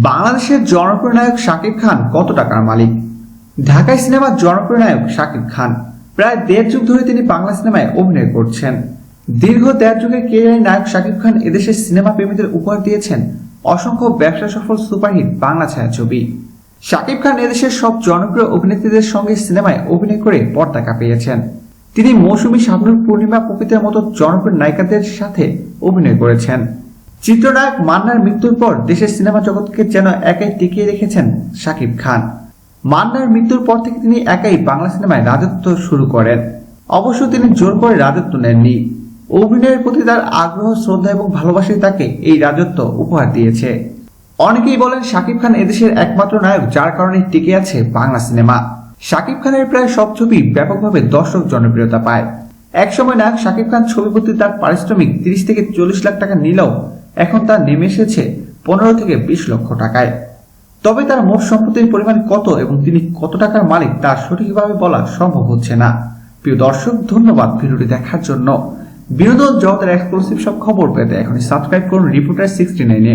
বাংলাদেশের জনপ্রিয় নায়ক শাকিব খান কত টাকার মালিক? ঢাকাই সিনেমার জনপ্রিয় নায়ক শাকিব খান প্রায় দেড় যুগ ধরে তিনি বাংলা সিনেমায় অভিনয় করছেন। দীর্ঘ দেড় যুগের ক্যারিয়ারে নায়ক শাকিব খান এদেশের সিনেমা প্রেমীদের উপহার দিয়েছেন অসংখ্য ব্যবসা সফল সুপারহিট বাংলা ছায়াছবি। শাকিব খান এদেশের সব জনপ্রিয় অভিনেত্রীদের সঙ্গে সিনেমায় অভিনয় করে পর্দা কাঁপিয়েছেন। তিনি মৌসুমী, শাবনূর, পূর্ণিমা, পবিত্রার মতো জনপ্রিয় নায়িকাদের সাথে অভিনয় করেছেন। চিত্রনায়ক মান্নার মৃত্যুর পর দেশের সিনেমা জগৎকে যেন একাই টিকিয়ে রেখেছেন শাকিব খান। মান্নার মৃত্যুর পর থেকে তিনি একাই বাংলা সিনেমায় রাজত্ব শুরু করেন। অবশ্য তিনি জোর করে রাজত্ব নেননি। অভিনয়ের প্রতি তার আগ্রহ, শ্রদ্ধা এবং ভালোবাসাই তাকে এই রাজত্ব উপহার দিয়েছে। অনেকেই বলেন শাকিব খান এদেশের একমাত্র নায়ক যার কারণে টিকে আছে বাংলা সিনেমা। শাকিব খানের প্রায় সব ছবি ব্যাপকভাবে দর্শক জনপ্রিয়তা পায়। একসময় নায়ক শাকিব খান ছবি প্রতি তার পারিশ্রমিক 30 থেকে 40 লাখ টাকা নিলেও এখন তা নেমে এসেছে 15 থেকে 20 লক্ষ টাকায়। তবে তার মোট সম্পত্তির পরিমাণ কত এবং তিনি কত টাকার মালিক তা সঠিকভাবে বলা সম্ভব হচ্ছে না। প্রিয় দর্শক, ধন্যবাদ ভিডিওটি দেখার জন্য। বিনোদন জগতের এক্সক্লুসিভ সব খবর পেতে এখনই সাবস্ক্রাইব করুন রিপোর্টার 69-এ।